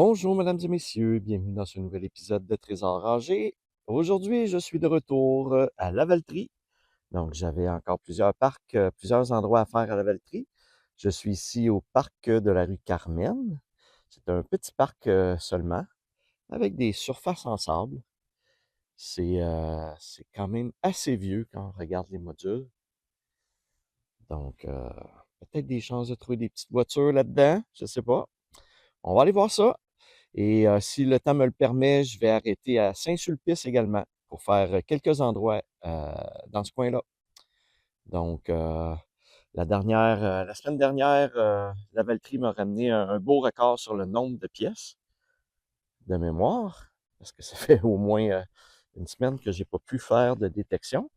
Bonjour, mesdames et messieurs, bienvenue dans ce nouvel épisode de Trésor rangé. Aujourd'hui, je suis de retour à Lavaltrie. Donc, j'avais encore plusieurs parcs, plusieurs endroits à faire à Lavaltrie. Je suis ici au parc de la rue Carmen. C'est un petit parc seulement, avec des surfaces en sable. C'est quand même assez vieux quand on regarde les modules. Donc, peut-être des chances de trouver des petites voitures là-dedans, je sais pas. On va aller voir ça. Et si le temps me le permet, je vais arrêter à Saint-Sulpice également pour faire quelques endroits dans ce coin-là. Donc, la semaine dernière, la Valtrie m'a ramené un beau record sur le nombre de pièces de mémoire, parce que ça fait au moins une semaine que j'ai pas pu faire de détection.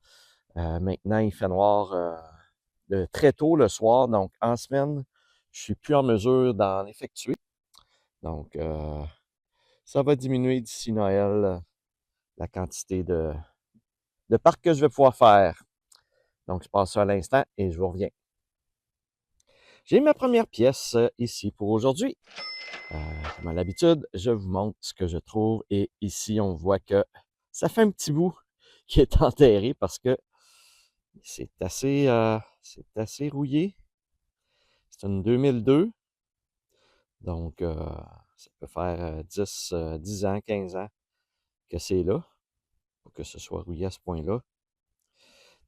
Maintenant, il fait noir de très tôt le soir, donc en semaine, je suis plus en mesure d'en effectuer. Donc, ça va diminuer d'ici Noël la quantité de parcs que je vais pouvoir faire. Donc, je passe ça à l'instant et je vous reviens. J'ai ma première pièce ici pour aujourd'hui. Comme à l'habitude, je vous montre ce que je trouve. Et ici, on voit que ça fait un petit bout qui est enterré parce que c'est assez rouillé. C'est une 2002. Donc, ça peut faire 10 ans, 15 ans que c'est là pour que ce soit rouillé à ce point-là.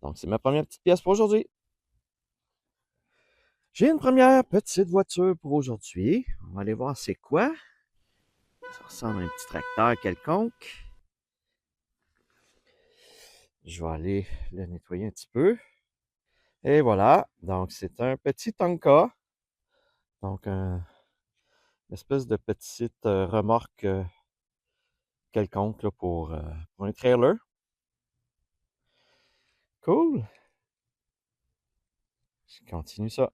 Donc, c'est ma première petite pièce pour aujourd'hui. J'ai une première petite voiture pour aujourd'hui. On va aller voir c'est quoi. Ça ressemble à un petit tracteur quelconque. Je vais aller le nettoyer un petit peu. Et voilà. Donc, c'est un petit Tonka. Donc, une espèce de petite remorque quelconque là, pour un trailer. Cool. Je continue ça.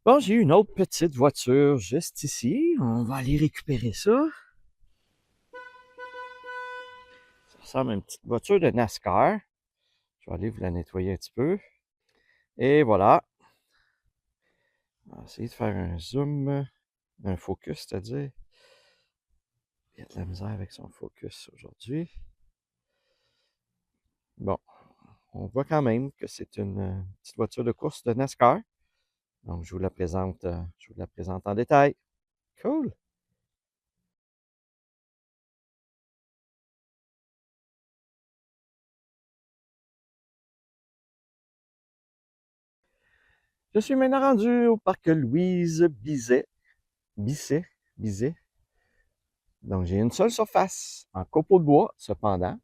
Bon, j'ai une autre petite voiture juste ici. On va aller récupérer ça. Ça ressemble à une petite voiture de NASCAR. Je vais aller vous la nettoyer un petit peu. Et voilà. On va essayer de faire un zoom, un focus, c'est-à-dire. Il y a de la misère avec son focus aujourd'hui. Bon, on voit quand même que c'est une petite voiture de course de NASCAR. Donc, je vous la présente en détail. Cool! Je suis maintenant rendu au parc Louise Bisset. Donc, j'ai une seule surface en copeaux de bois, cependant.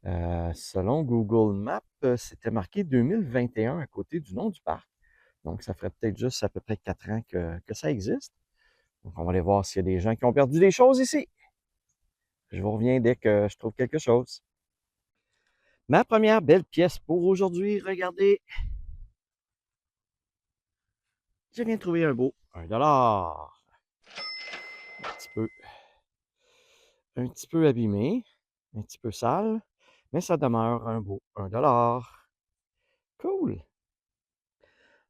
Selon Google Maps, c'était marqué 2021 à côté du nom du parc. Donc, ça ferait peut-être juste à peu près 4 ans que ça existe. Donc, on va aller voir s'il y a des gens qui ont perdu des choses ici. Je vous reviens dès que je trouve quelque chose. Ma première belle pièce pour aujourd'hui, regardez. Je viens de trouver un beau 1 $. Un petit peu, un petit peu abîmé, un petit peu sale, mais ça demeure un beau 1 $. Cool!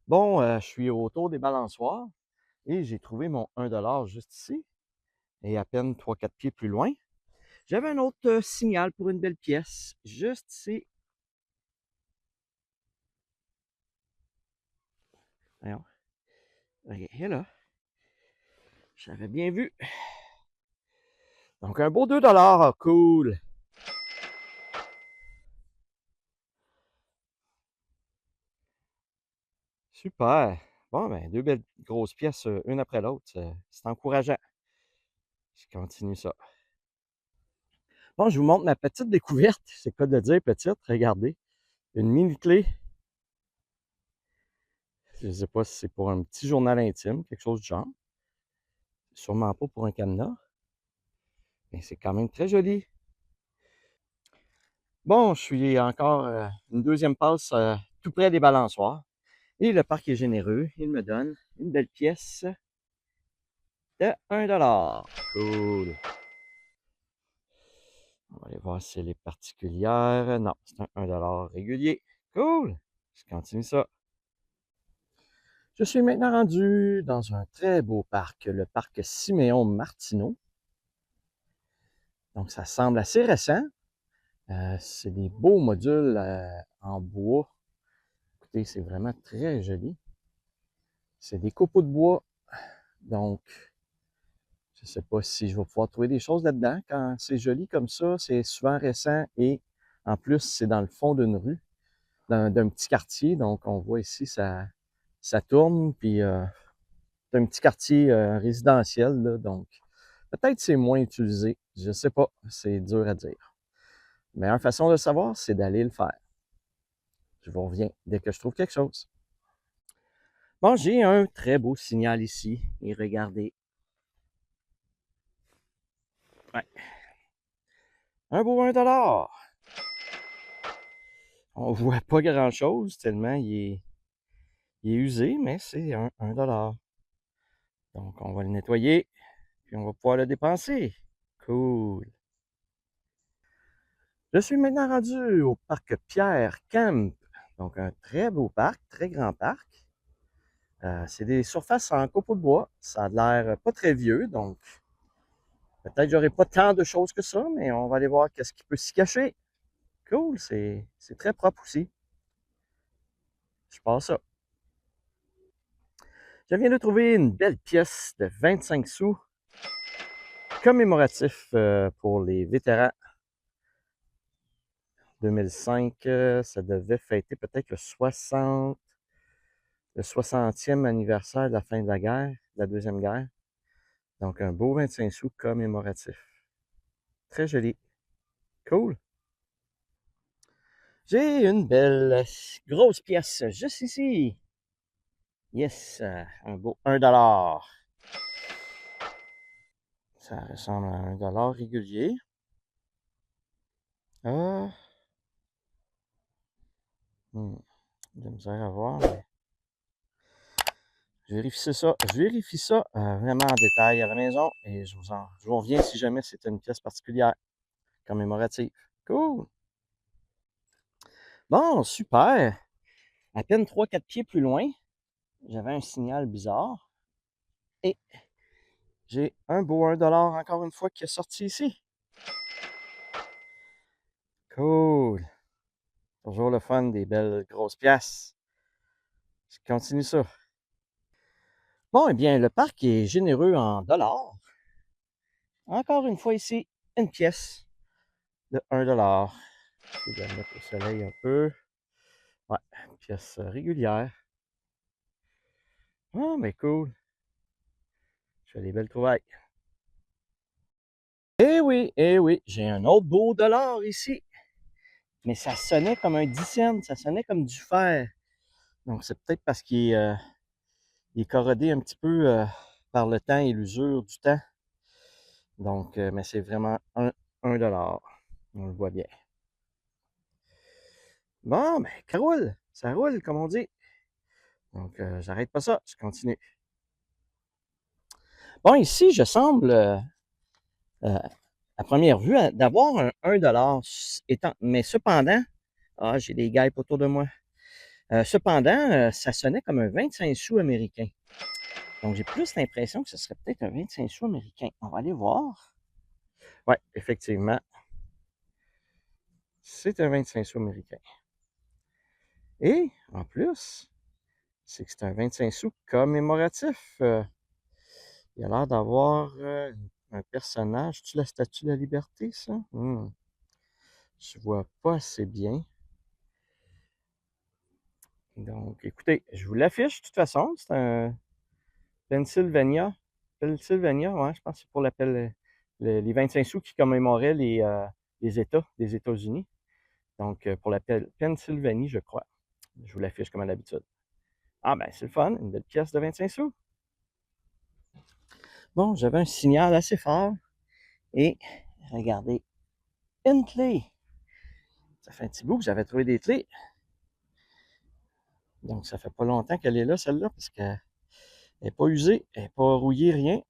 Bon, je suis autour des balançoires et j'ai trouvé mon 1 $ juste ici et à peine 3-4 pieds plus loin. J'avais un autre signal pour une belle pièce, juste ici. Voyons. Ok, là. J'avais bien vu. Donc, un beau 2 $. Cool. Super. Bon, ben, deux belles grosses pièces, une après l'autre. C'est encourageant. Je continue ça. Bon, je vous montre ma petite découverte. C'est quoi de dire petite? Regardez. Une mini clé. Je ne sais pas si c'est pour un petit journal intime, quelque chose du genre. Sûrement pas pour un cadenas. Mais c'est quand même très joli. Bon, je suis encore une deuxième passe tout près des balançoires. Et le parc est généreux. Il me donne une belle pièce de 1 $. Cool. On va aller voir si elle est particulière. Non, c'est un 1$ régulier. Cool! Je continue ça. Je suis maintenant rendu dans un très beau parc, le parc Siméon-Martineau. Donc, ça semble assez récent. C'est des beaux modules en bois. Écoutez, c'est vraiment très joli. C'est des copeaux de bois. Donc, je ne sais pas si je vais pouvoir trouver des choses là-dedans. Quand c'est joli comme ça, c'est souvent récent et en plus, c'est dans le fond d'une rue, d'un petit quartier. Donc, on voit ici, ça tourne. Puis, c'est un petit quartier résidentiel. Là, donc, peut-être c'est moins utilisé. Je ne sais pas. C'est dur à dire. La meilleure façon de le savoir, c'est d'aller le faire. Je vous reviens dès que je trouve quelque chose. Bon, j'ai un très beau signal ici. Et regardez. Ouais. Un beau 1$. On voit pas grand-chose tellement il est usé, mais c'est un 1$. Donc, on va le nettoyer, puis on va pouvoir le dépenser. Cool. Je suis maintenant rendu au parc Pierre Camp. Donc, un très beau parc, très grand parc. C'est des surfaces en copeaux de bois. Ça a l'air pas très vieux, donc peut-être que j'aurai pas tant de choses que ça, mais on va aller voir qu'est-ce qui peut s'y cacher. Cool, c'est très propre aussi. Je passe ça. Je viens de trouver une belle pièce de 25 sous commémoratif pour les vétérans. 2005, ça devait fêter peut-être le 60e anniversaire de la fin de la guerre, de la Deuxième Guerre. Donc, un beau 25 sous commémoratif. Très joli. Cool. J'ai une belle grosse pièce juste ici. Yes, un beau 1$. Ça ressemble à un 1$ régulier. Ah. J'ai de la misère à voir, mais je vérifie ça vraiment en détail à la maison et je vous reviens si jamais c'est une pièce particulière commémorative. Cool! Bon, super! À peine 3-4 pieds plus loin, j'avais un signal bizarre et j'ai un beau 1$ encore une fois qui est sorti ici. Cool! Toujours le fun des belles grosses pièces. Je continue ça. Bon, eh bien, le parc est généreux en dollars. Encore une fois ici, une pièce de 1$. Je vais la mettre au soleil un peu. Ouais, une pièce régulière. Ah, mais cool. Je fais des belles trouvailles. Eh oui, j'ai un autre beau dollar ici. Mais ça sonnait comme un 10 cents, ça sonnait comme du fer. Donc, c'est peut-être parce qu'il est corrodé un petit peu par le temps et l'usure du temps. Donc, mais c'est vraiment un 1$. On le voit bien. Bon, ben, ça roule, comme on dit. Donc, j'arrête pas ça, je continue. Bon, ici, je semble, à première vue, d'avoir un 1$. Mais cependant, j'ai des guêpes autour de moi. Cependant, ça sonnait comme un 25 sous américain. Donc, j'ai plus l'impression que ce serait peut-être un 25 sous américain. On va aller voir. Oui, effectivement. C'est un 25 sous américain. Et, en plus, c'est que c'est un 25 sous commémoratif. Il a l'air d'avoir un personnage. Tu la Statue de la Liberté, ça? Je vois pas assez bien. Donc, écoutez, je vous l'affiche de toute façon. C'est un Pennsylvania. Pennsylvania, ouais, je pense que c'est pour les 25 sous qui commémoraient les États des États-Unis. Donc, pour la Pennsylvanie, je crois. Je vous l'affiche comme à l'habitude. Ah, ben, c'est le fun. Une belle pièce de 25 sous. Bon, j'avais un signal assez fort. Et, regardez, une clé. Ça fait un petit bout que j'avais trouvé des clés. Donc, ça fait pas longtemps qu'elle est là, celle-là, parce qu'elle n'est pas usée, elle n'est pas rouillée, rien.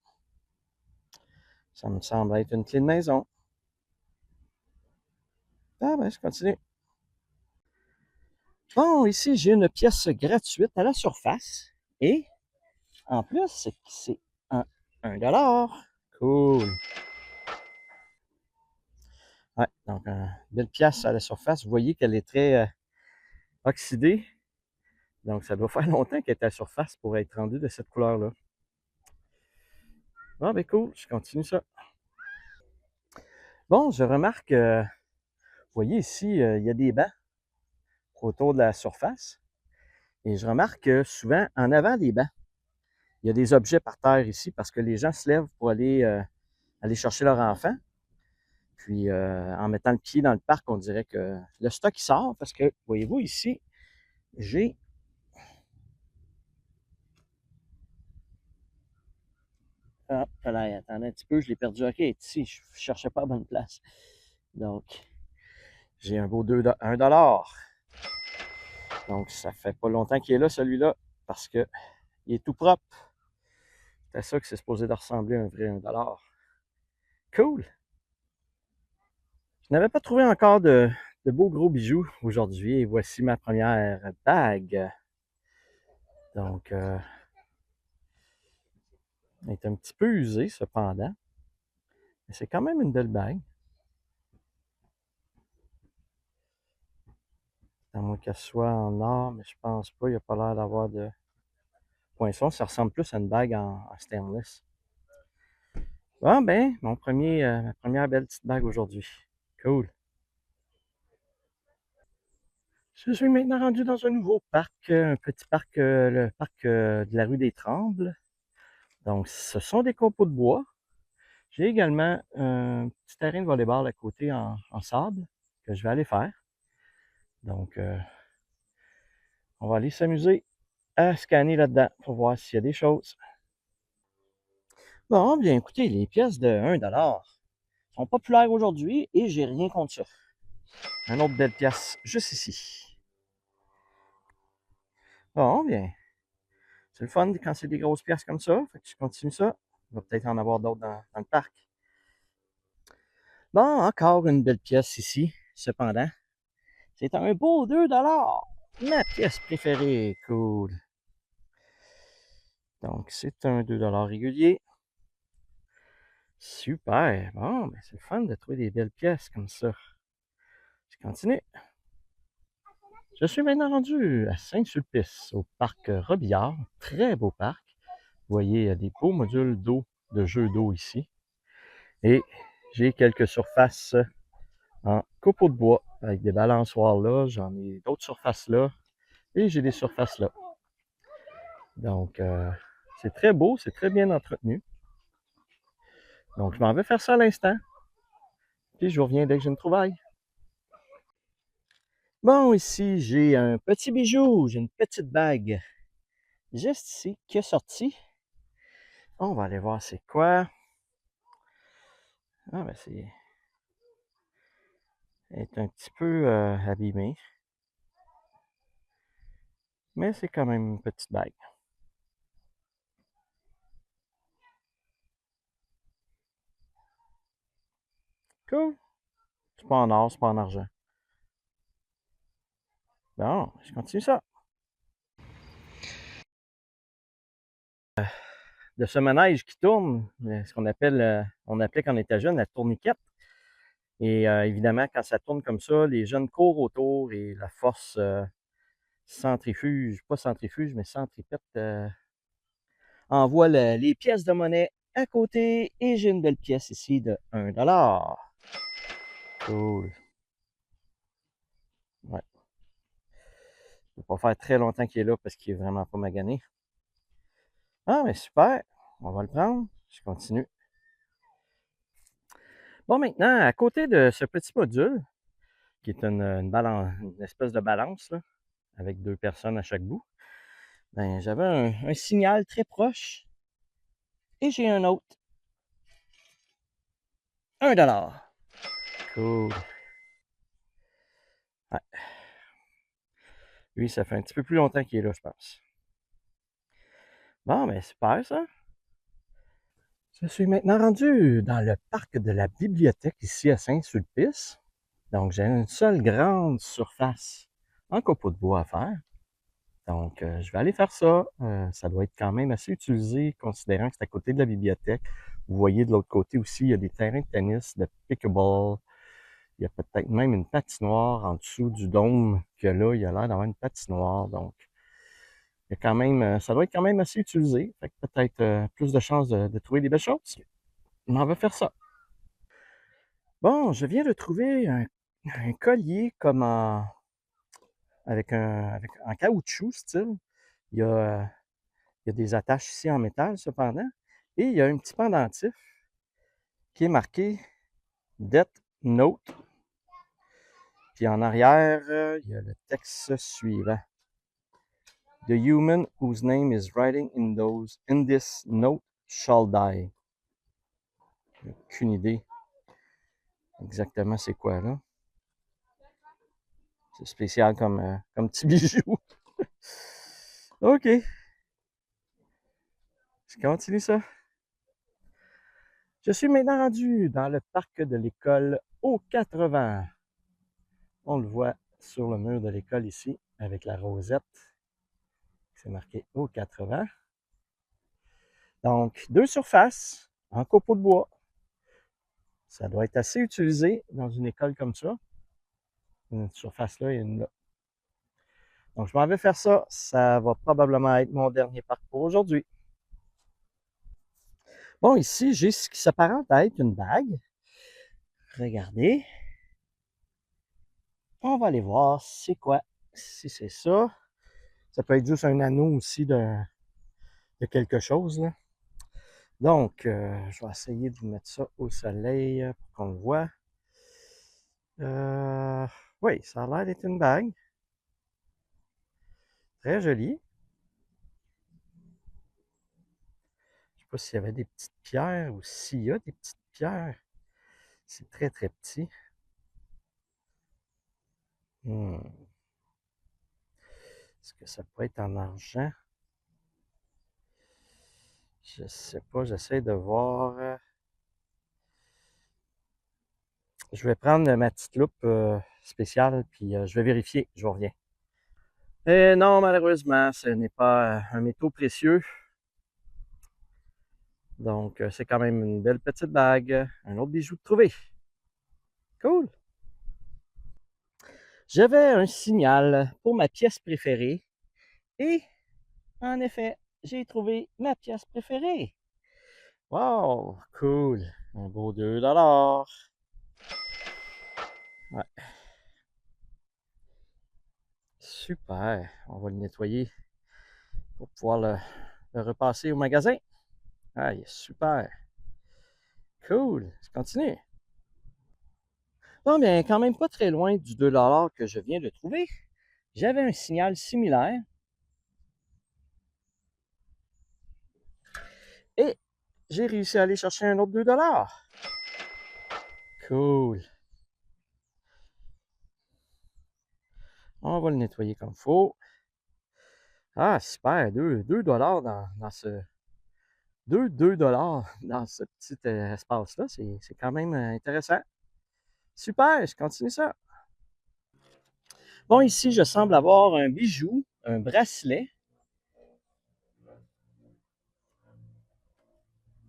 Ça me semble être une clé de maison. Ah ben, je continue. Bon, ici, j'ai une pièce gratuite à la surface. Et en plus, c'est un 1 $. Cool. Ouais, donc une belle pièce à la surface. Vous voyez qu'elle est très oxydée. Donc, ça doit faire longtemps qu'elle est à la surface pour être rendue de cette couleur-là. Ah, ben cool, je continue ça. Bon, je remarque, vous voyez ici, il y a des bancs autour de la surface. Et je remarque que souvent, en avant des bancs, il y a des objets par terre ici parce que les gens se lèvent pour aller chercher leur enfant. Puis, en mettant le pied dans le parc, on dirait que le stock il sort parce que, voyez-vous, ici, j'ai... Ah, attendez un petit peu, je l'ai perdu. OK, ici, je ne cherchais pas à bonne place. Donc, j'ai un beau 1 $. Donc, ça fait pas longtemps qu'il est là, celui-là, parce que il est tout propre. C'est à ça que c'est supposé de ressembler à un vrai 1 $. Cool! Je n'avais pas trouvé encore de beaux gros bijoux aujourd'hui et voici ma première bague. Donc, elle est un petit peu usée cependant, mais c'est quand même une belle bague. À moins qu'elle soit en or, mais je pense pas, il n'y a pas l'air d'avoir de poinçon. Ça ressemble plus à une bague en stainless. Bon, ben, ma première belle petite bague aujourd'hui. Cool. Je suis maintenant rendu dans un nouveau parc, un petit parc, le parc de la rue des Trembles. Donc, ce sont des copeaux de bois. J'ai également un petit terrain de volleyball à côté en sable que je vais aller faire. Donc, on va aller s'amuser à scanner là-dedans pour voir s'il y a des choses. Bon, bien écoutez, les pièces de 1 $ sont populaires aujourd'hui et j'ai rien contre ça. Une autre belle pièce juste ici. Bon, bien, c'est le fun quand c'est des grosses pièces comme ça. Fait que je continue ça. Il va peut-être en avoir d'autres dans le parc. Bon, encore une belle pièce ici, cependant. C'est un beau 2 $. Ma pièce préférée. Cool. Donc, c'est un 2 $ régulier. Super. Bon, ben c'est le fun de trouver des belles pièces comme ça. Je continue. Je suis maintenant rendu à Saint-Sulpice, au parc Robillard. Très beau parc. Vous voyez, il y a des beaux modules d'eau, de jeux d'eau ici. Et j'ai quelques surfaces en copeaux de bois avec des balançoires là. J'en ai d'autres surfaces là. Et j'ai des surfaces là. Donc, c'est très beau, c'est très bien entretenu. Donc, je m'en vais faire ça à l'instant. Puis, je reviens dès que j'ai une trouvaille. Bon, ici, j'ai un petit bijou. J'ai une petite bague. Juste ici, qui est sortie. On va aller voir c'est quoi. Ah, ben, elle est un petit peu abîmée. Mais c'est quand même une petite bague. Cool. C'est pas en or, c'est pas en argent. Bon, je continue ça. De ce manège qui tourne, ce qu'on appelle, on appelait quand on était jeune la tourniquette. Et évidemment, quand ça tourne comme ça, les jeunes courent autour et la force centrifuge, pas centrifuge, mais centripète, envoie les pièces de monnaie à côté. Et j'ai une belle pièce ici de 1 $. Cool. Ouais. Ça va pas faire très longtemps qu'il est là parce qu'il est vraiment pas magané. Ah, mais super. On va le prendre. Je continue. Bon, maintenant, à côté de ce petit module, qui est une espèce de balance, là, avec deux personnes à chaque bout, ben, j'avais un signal très proche. Et j'ai un autre. 1 $. Cool. Ouais. Lui, ça fait un petit peu plus longtemps qu'il est là, je pense. Bon, ben super ça. Je suis maintenant rendu dans le parc de la bibliothèque ici à Saint-Sulpice. Donc, j'ai une seule grande surface en copeaux de bois à faire. Donc, je vais aller faire ça. Ça doit être quand même assez utilisé, considérant que c'est à côté de la bibliothèque. Vous voyez de l'autre côté aussi, il y a des terrains de tennis, de pickleball. Il y a peut-être même une patinoire en dessous du dôme qu'il y a là. Il y a l'air d'avoir une patinoire. Donc, il y a quand même, ça doit être quand même assez utilisé. Fait que peut-être plus de chances de trouver des belles choses. On va faire ça. Bon, je viens de trouver un collier comme en caoutchouc style. Il y a, il y a des attaches ici en métal cependant. Et il y a un petit pendentif qui est marqué Death Note. Puis en arrière, il y a le texte suivant. The human whose name is writing in this note shall die. Aucune idée exactement c'est quoi là. C'est spécial comme petit bijou. OK. Je continue ça. Je suis maintenant rendu dans le parc de l'école aux 80. On le voit sur le mur de l'école ici avec la rosette. C'est marqué aux 80. Donc, deux surfaces en copeaux de bois. Ça doit être assez utilisé dans une école comme ça. Une surface là et une là. Donc, je m'en vais faire ça. Ça va probablement être mon dernier parcours aujourd'hui. Bon, ici, j'ai ce qui s'apparente à être une bague. Regardez. On va aller voir c'est quoi. Si c'est ça. Ça peut être juste un anneau aussi de quelque chose, là. Donc, je vais essayer de vous mettre ça au soleil pour qu'on le voit. Oui, ça a l'air d'être une bague. Très jolie. Je ne sais pas s'il y avait des petites pierres ou s'il y a des petites pierres. C'est très, très petit. Est-ce que ça peut être en argent? Je sais pas, j'essaie de voir. Je vais prendre ma petite loupe spéciale, puis je vais vérifier, je reviens. Et non, malheureusement, ce n'est pas un métaux précieux. Donc, c'est quand même une belle petite bague. Un autre bijou de trouvé. Cool! J'avais un signal pour ma pièce préférée. Et, en effet, j'ai trouvé ma pièce préférée. Wow! Cool! Un beau 2$. Ouais. Super! On va le nettoyer pour pouvoir le repasser au magasin. Ah, il est super! Cool! Je continue. Bon, bien, quand même pas très loin du 2$ que je viens de trouver. J'avais un signal similaire. Et j'ai réussi à aller chercher un autre 2$. Cool. On va le nettoyer comme il faut. Ah, super. 2$ dans ce... 2$ dans ce petit espace-là. C'est quand même intéressant. Super, je continue ça. Bon, ici, je semble avoir un bijou, un bracelet.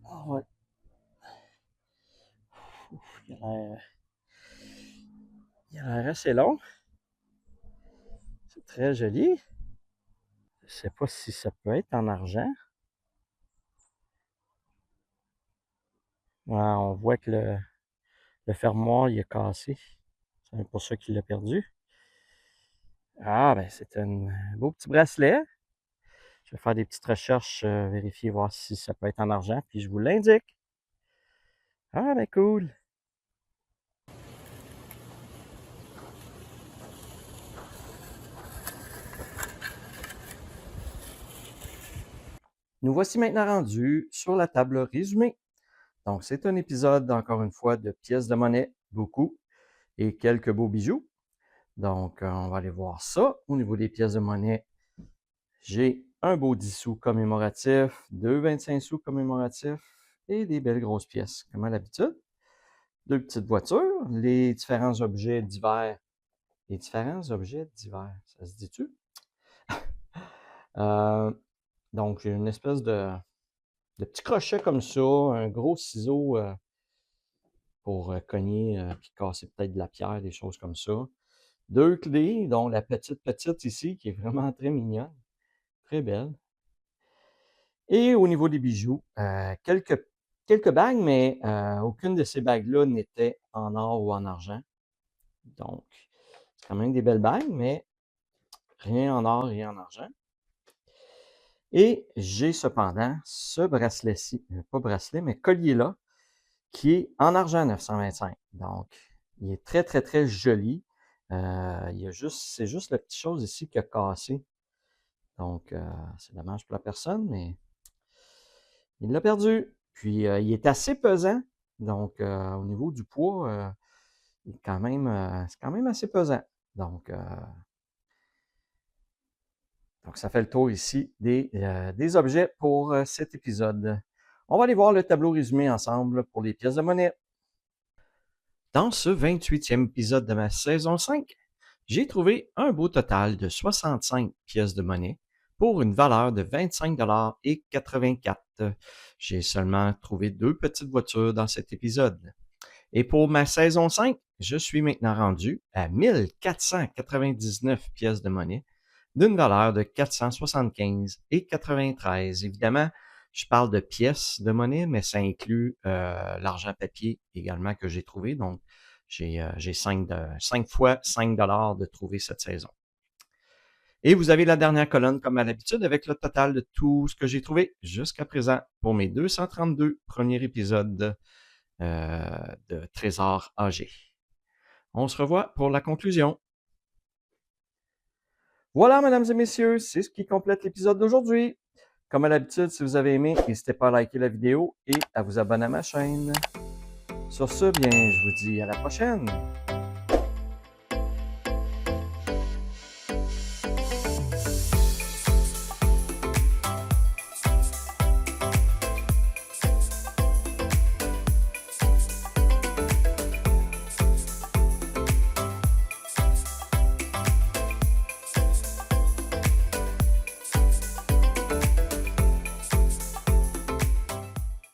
Oh, ouais. Il a l'air assez long. C'est très joli. Je ne sais pas si ça peut être en argent. Ouais, on voit que le fermoir il est cassé. C'est pour ça qu'il l'a perdu. Ah, ben c'est un beau petit bracelet. Je vais faire des petites recherches, vérifier, voir si ça peut être en argent, puis je vous l'indique. Ah, ben cool. Nous voici maintenant rendus sur la table résumée. Donc, c'est un épisode, encore une fois, de pièces de monnaie, beaucoup, et quelques beaux bijoux. Donc, on va aller voir ça. Au niveau des pièces de monnaie, j'ai un beau 10 sous commémoratif, deux 25 sous commémoratifs et des belles grosses pièces, comme à l'habitude. deux petites voitures, les différents objets divers. Les différents objets divers, ça se dit-tu? Donc, j'ai une espèce de petit crochet comme ça, un gros ciseau pour cogner puis casser peut-être de la pierre, des choses comme ça. Deux clés, dont la petite ici, qui est vraiment très mignonne, très belle. Et au niveau des bijoux, quelques bagues, mais aucune de ces bagues-là n'était en or ou en argent. Donc, c'est quand même des belles bagues, mais rien en or, rien en argent. Et j'ai cependant ce bracelet-ci, pas bracelet, mais collier-là, qui est en argent 925. Donc, il est très, très, très joli. C'est juste la petite chose ici qui a cassé. Donc, c'est dommage pour la personne, mais il l'a perdu. Puis, il est assez pesant. Donc, au niveau du poids, c'est quand même assez pesant. Donc, ça fait le tour ici des objets pour cet épisode. On va aller voir le tableau résumé ensemble pour les pièces de monnaie. Dans ce 28e épisode de ma saison 5, j'ai trouvé un beau total de 65 pièces de monnaie pour une valeur de 25,84 $. J'ai seulement trouvé 2 petites voitures dans cet épisode. Et pour ma saison 5, je suis maintenant rendu à 1499 pièces de monnaie d'une valeur de 475,93 $. Évidemment, je parle de pièces de monnaie, mais ça inclut l'argent papier également que j'ai trouvé. Donc, j'ai 5 fois 5 $ de trouver cette saison. Et vous avez la dernière colonne, comme à l'habitude, avec le total de tout ce que j'ai trouvé jusqu'à présent pour mes 232 premiers épisodes de Trésor AG. On se revoit pour la conclusion. Voilà, mesdames et messieurs, c'est ce qui complète l'épisode d'aujourd'hui. Comme à l'habitude, si vous avez aimé, n'hésitez pas à liker la vidéo et à vous abonner à ma chaîne. Sur ce, bien, je vous dis à la prochaine.